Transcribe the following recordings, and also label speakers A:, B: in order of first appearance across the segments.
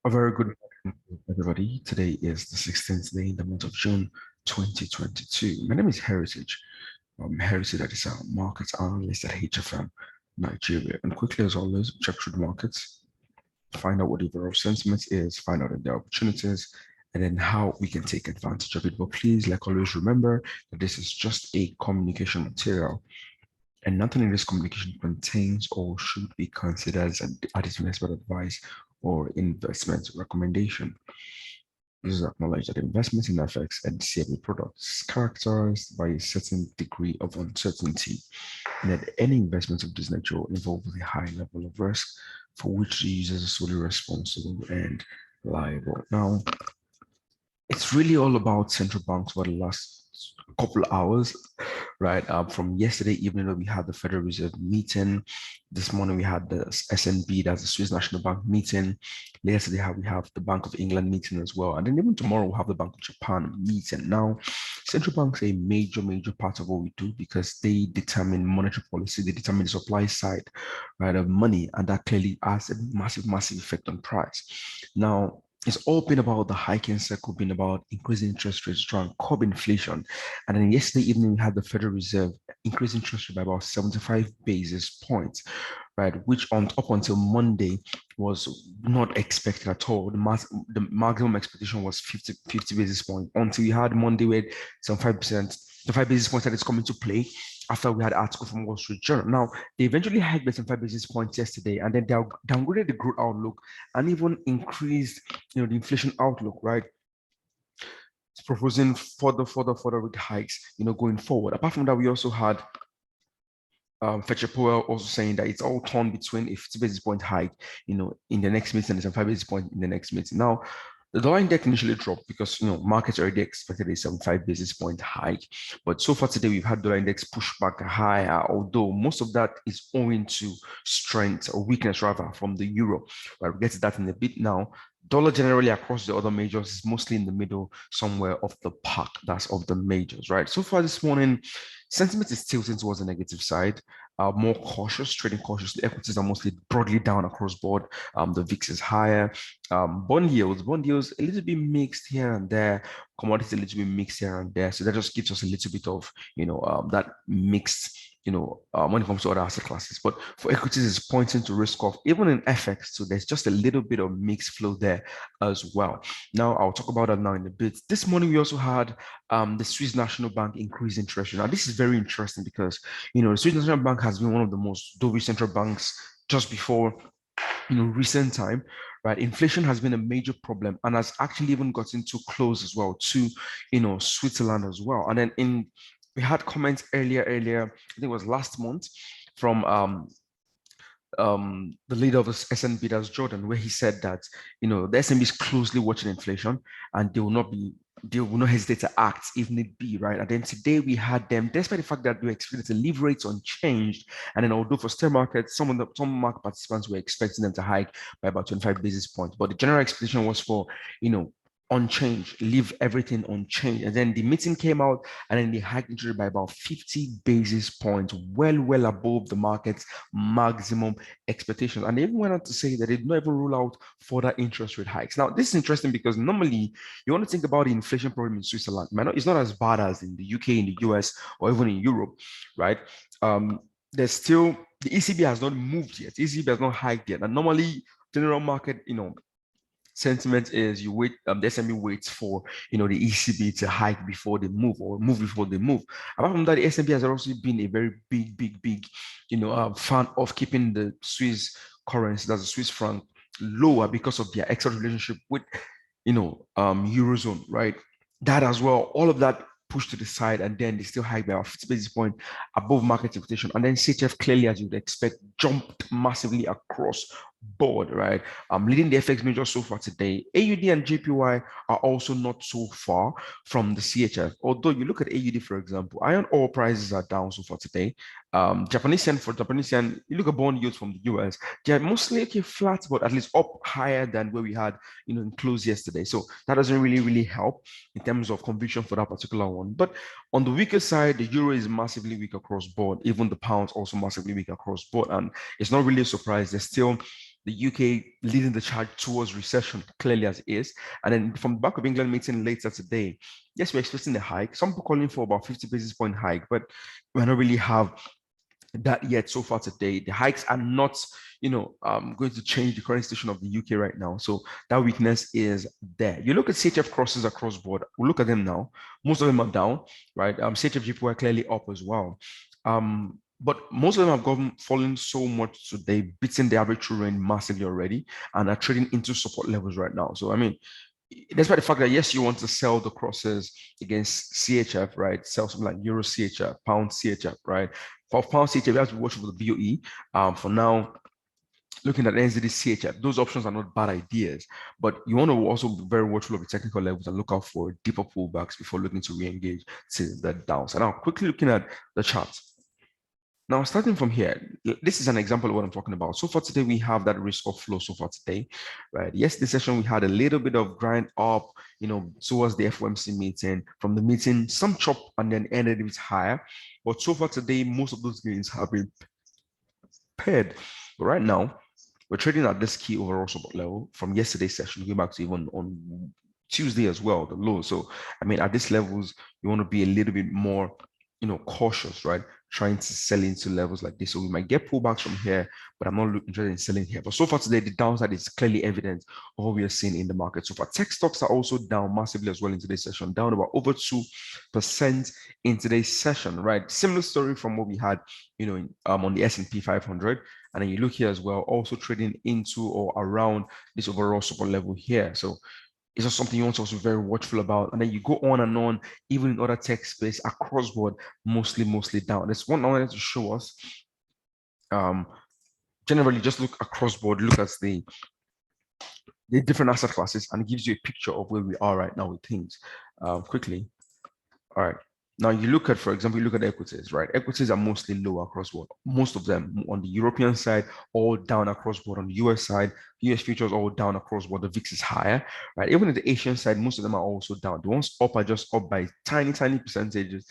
A: A very good morning, everybody. Today is the 16th day in the month of June 2022. My name is Heritage. Heritage, that is a market analyst at HFM Nigeria. And quickly, as always, check through the markets, find out what the overall sentiment is, find out if there are opportunities, and then how we can take advantage of it. But please, like always, remember that this is just a communication material, and nothing in this communication contains or should be considered as investment advice or investment recommendation. This is acknowledged that investments in FX and CFD products characterized by a certain degree of uncertainty, and that any investment of this nature involves a high level of risk for which the users are solely responsible and liable. Now, it's really all about central banks for the last couple of hours, right? From yesterday evening, where we had the Federal Reserve meeting. This morning, we had the SNB, that's the Swiss National Bank meeting. Yesterday, we have the Bank of England meeting as well. And then even tomorrow, we'll have the Bank of Japan meeting. Now, central banks are a major part of what we do because they determine monetary policy, they determine the supply side, right, of money, and that clearly has a massive effect on price. Now, it's all been about the hiking cycle, been about increasing interest rates, trying to curb inflation. And then yesterday evening, we had the Federal Reserve increase interest rate by about 75 basis points, right? Which up until Monday was not expected at all. The maximum expectation was 50 basis points until we had Monday with some 5%, the 5 basis points that is coming to play after we had an article from Wall Street Journal. Now, they eventually hiked by some 5 basis points yesterday, and then they downgraded the growth outlook and even increased, the inflation outlook, right? It's proposing further rate hikes, going forward. Apart from that, we also had Fetcher Powell also saying that it's all torn between a 50 basis point hike, in the next meeting and a 5 basis point in the next meeting. Now, the dollar index initially dropped because markets already expected a 75 basis point hike. But so far today, we've had dollar index push back higher, although most of that is owing to strength or weakness rather from the euro. Right, we'll get to that in a bit now. Dollar generally across the other majors is mostly in the middle somewhere of the pack, that's of the majors, right? So far this morning, sentiment is tilting towards the negative side, more cautious, trading cautiously. Equities are mostly broadly down across board. The VIX is higher. Bond yields a little bit mixed here and there. Commodities a little bit mixed here and there. So that just gives us a little bit of, that mixed, when it comes to other asset classes. But for equities, it's pointing to risk off, even in FX. So there's just a little bit of mixed flow there as well. Now, I'll talk about that now in a bit. This morning, we also had the Swiss National Bank increase interest rate. Now, this is very interesting because, the Swiss National Bank has been one of the most dovish central banks just before, recent time, right? Inflation has been a major problem and has actually even gotten too close as well to, Switzerland as well. And then we had comments earlier, I think it was last month, from the leader of the SNB, that's Jordan, where he said that the SNB is closely watching inflation and they will not hesitate to act if need be, right? And then today we had them, despite the fact that they were expecting to leave rates unchanged, and then although for still markets, some market participants were expecting them to hike by about 25 basis points, but the general expectation was for unchanged, leave everything unchanged. And then the meeting came out and then they hiked interest rate by about 50 basis points, well above the market's maximum expectations. And they even went on to say that they did not even rule out further interest rate hikes. Now, this is interesting because normally you want to think about the inflation problem in Switzerland. It's not as bad as in the UK, in the US, or even in Europe, right? There's still, the ECB has not moved yet. The ECB has not hiked yet. And normally, general market, sentiment is you wait, the SME waits for, the ECB to hike before they move or move before they move. Apart from that, the SMB has also been a very big, fan of keeping the Swiss currency, that's the Swiss franc, lower because of their excellent relationship with, Eurozone, right? That as well, all of that pushed to the side, and then they still hike by 50 basis point above market expectation. And then CHF clearly, as you'd expect, jumped massively across board, right? Leading the FX major so far today. AUD and JPY are also not so far from the CHF. Although you look at AUD, for example, iron ore prices are down so far today. Japanese yen, you look at bond yields from the US, they're mostly flat, but at least up higher than where we had, in close yesterday. So that doesn't really help in terms of conviction for that particular one. But on the weaker side, the euro is massively weak across board. Even the pound's also massively weak across board. And it's not really a surprise. There's still the UK leading the charge towards recession, clearly as it is. And then from the Bank of England meeting later today, yes, we're expecting a hike. Some people calling for about 50 basis point hike, but we don't really have that yet so far today. The hikes are not, going to change the current situation of the UK right now. So that weakness is there. You look at CHF crosses across board. We'll look at them now. Most of them are down, right? CHF GP are clearly up as well. But most of them have gone fallen so much today, beating the average true range massively already, and are trading into support levels right now. So I mean, despite the fact that yes, you want to sell the crosses against CHF, right? Sell something like Euro CHF, Pound CHF, right? For Pound CHF, you have to watch for the BOE. For now, looking at NZD CHF, those options are not bad ideas, but you want to also be very watchful of the technical levels and look out for deeper pullbacks before looking to re-engage to the downside. Now, quickly looking at the charts. Now, starting from here, this is an example of what I'm talking about. So far today, we have that risk of flow so far today, right? Yesterday session, we had a little bit of grind up, towards the FOMC meeting. From the meeting, some chop and then ended a bit higher. But so far today, most of those gains have been paired. But right now, we're trading at this key overall support level from yesterday's session, going back to even on Tuesday as well, the low. So, I mean, at these levels, you want to be a little bit more, cautious, right? Trying to sell into levels like this. So we might get pullbacks from here, but I'm not interested in selling here. But so far today, the downside is clearly evident of what we are seeing in the market. So far, tech stocks are also down massively as well in today's session, down about over 2% in today's session, right? Similar story from what we had, on the S&P 500. And then you look here as well, also trading into or around this overall support level here. So it's just something you want to also be very watchful about. And then you go on and on, even in other tech space across board, mostly down. There's one I wanted to show us. Generally, just look across board, look at the different asset classes, and it gives you a picture of where we are right now with things. Quickly. All right. Now you look at, for example, you look at equities, right? Equities are mostly low across board. Most of them on the European side, all down across board. On the US side, US futures all down across board. The VIX is higher, right? Even in the Asian side, most of them are also down. The ones up are just up by tiny percentages,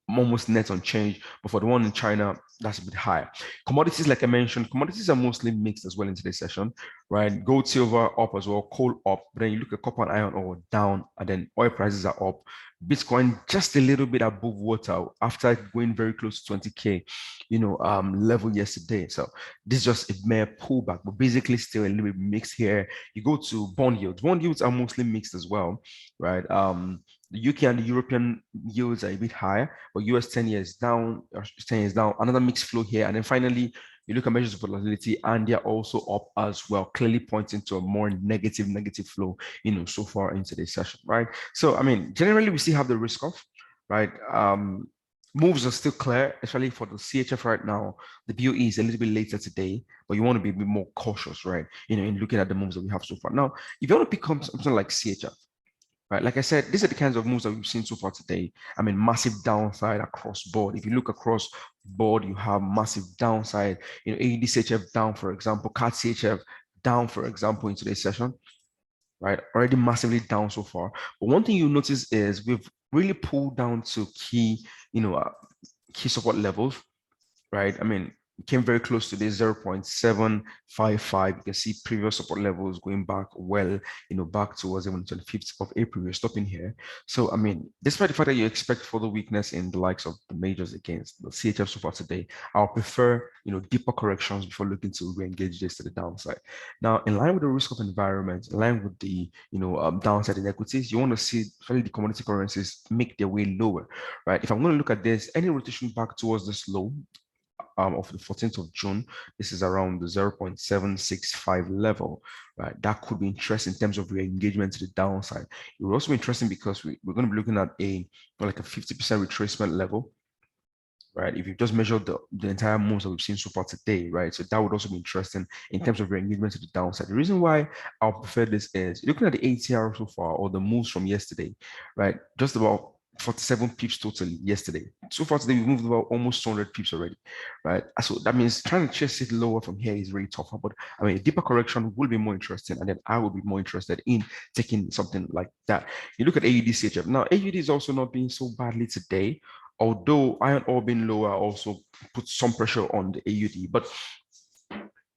A: almost net on change. But for the one in China, that's a bit higher. Commodities, like I mentioned, commodities are mostly mixed as well in today's session, right? Gold, silver up as well, coal up. But then you look at copper and iron ore down, and then oil prices are up. Bitcoin just a little bit above water after going very close to 20K, level yesterday. So this is just a mere pullback, but basically still a little bit mixed here. You go to bond yields. Bond yields are mostly mixed as well, right? The UK and the European yields are a bit higher, but US 10 years down, 10 years down. Another mixed flow here. And then finally, you look at measures of volatility, and they're also up as well, clearly pointing to a more negative flow, so far into this session, right? So, I mean, generally, we still have the risk off, right? Moves are still clear, especially for the CHF right now. The BOE is a little bit later today, but you want to be a bit more cautious, right? In looking at the moves that we have so far. Now, if you want to pick up something like CHF, right? Like I said, these are the kinds of moves that we've seen so far today. I mean, massive downside across board. If you look across board, you have massive downside. AUD CHF down, for example, CAD CHF down, for example, in today's session, right? Already massively down so far. But one thing you notice is we've really pulled down to key support levels, right? I mean, came very close to this 0.755. You can see previous support levels going back well, back towards even the 25th of April. We're stopping here. So, I mean, despite the fact that you expect further weakness in the likes of the majors against the CHF so far today, I'll prefer, deeper corrections before looking to re-engage this to the downside. Now, in line with the risk of environment, in line with the, downside in equities, you want to see especially the commodity currencies make their way lower, right? If I'm going to look at this, any rotation back towards this low, of the 14th of June, this is around the 0.765 level, right? That could be interesting in terms of re-engagement to the downside. It will also be interesting because we're going to be looking at like a 50% retracement level, right? If you just measure the entire moves that we've seen so far today, right? So that would also be interesting in terms of re-engagement to the downside. The reason why I'll prefer this is looking at the ATR so far, or the moves from yesterday, right? Just about 47 pips totally yesterday. So far today, we moved about almost 200 pips already, right? So that means trying to chase it lower from here is really tougher. But I mean, a deeper correction will be more interesting, and then I will be more interested in taking something like that. You look at AUD CHF. Now, AUD is also not being so badly today, although iron ore being lower also puts some pressure on the AUD. But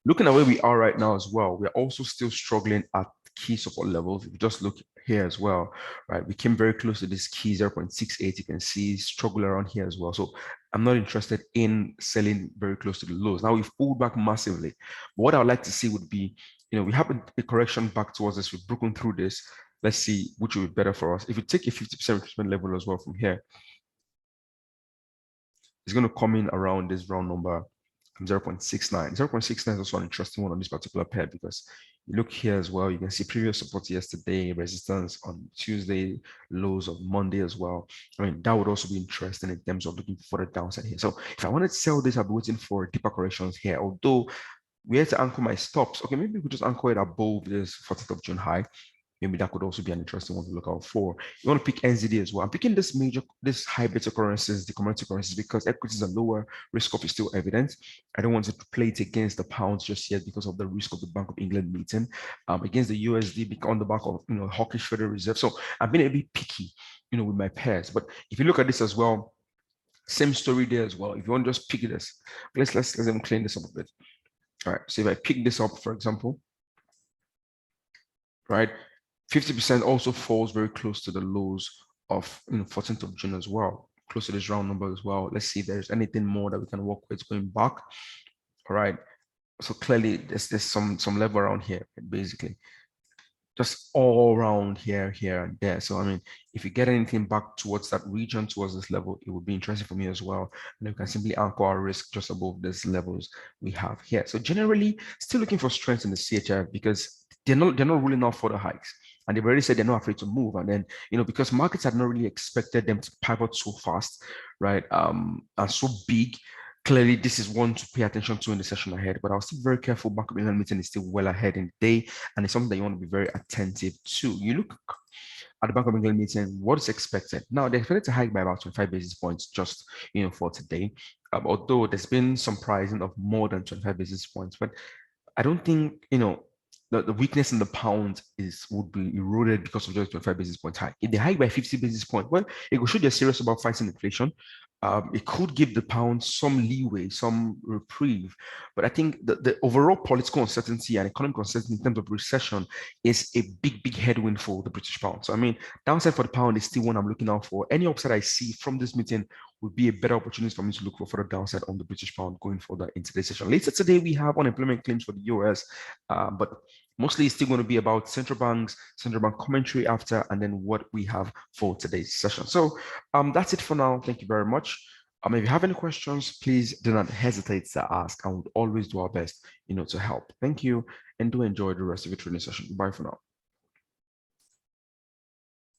A: Looking at where we are right now as well, we're also still struggling at key support levels. If you just look here as well, right, we came very close to this key 0.68. You can see struggle around here as well. So I'm not interested in selling very close to the lows. Now we've pulled back massively. But what I would like to see would be, we have a correction back towards this. We've broken through this. Let's see which will be better for us. If you take a 50% retracement level as well from here, it's going to come in around this round number 0.69. 0.69 is also an interesting one on this particular pair because you look here as well, you can see previous support yesterday, resistance on Tuesday, lows of Monday as well. I mean, that would also be interesting in terms of looking for the downside here. So if I wanted to sell this, I'll be waiting for deeper corrections here. Although we had to anchor my stops. Okay, maybe we could just anchor it above this 14th of June high. Maybe that could also be an interesting one to look out for. You want to pick NZD as well. I'm picking this high beta currencies, the commodity currencies, because equities are lower, risk off is still evident. I don't want to play it against the pounds just yet because of the risk of the Bank of England meeting, against the USD on the back of hawkish Federal Reserve. So I've been a bit picky, with my pairs. But if you look at this as well, same story there as well. If you want to just pick this, let's even clean this up a bit. All right. So if I pick this up, for example, right, 50% also falls very close to the lows of 14th of June as well, close to this round number as well. Let's see if there's anything more that we can work with going back. All right. So clearly there's some level around here, basically. Just all around here and there. So I mean, if you get anything back towards that region, towards this level, it would be interesting for me as well. And we can simply anchor our risk just above these levels we have here. So generally, still looking for strength in the CHF because they're not ruling out further hikes. And they've already said they're not afraid to move. And then, because markets had not really expected them to pivot so fast, right? And so big. Clearly, this is one to pay attention to in the session ahead, but I was still very careful. Bank of England meeting is still well ahead in the day, and it's something that you want to be very attentive to. You look at the Bank of England meeting, what is expected? Now, they're expected to hike by about 25 basis points just, for today, although there's been some pricing of more than 25 basis points, but I don't think, the weakness in the pound would be eroded because of just 25 basis point hike. If they hike by 50 basis points, well, it will show they're serious about fighting inflation. It could give the pound some leeway, some reprieve. But I think the overall political uncertainty and economic uncertainty in terms of recession is a big headwind for the British pound. So, I mean, downside for the pound is still one I'm looking out for. Any upside I see from this meeting would be a better opportunity for me to look for further downside on the British pound going further into the session. Later today, we have unemployment claims for the US, but mostly it's still going to be about central bank commentary after, and then what we have for today's session. So that's it for now. Thank you very much. If you have any questions, please do not hesitate to ask. I would always do our best, to help. Thank you, and do enjoy the rest of your training session. Bye for now.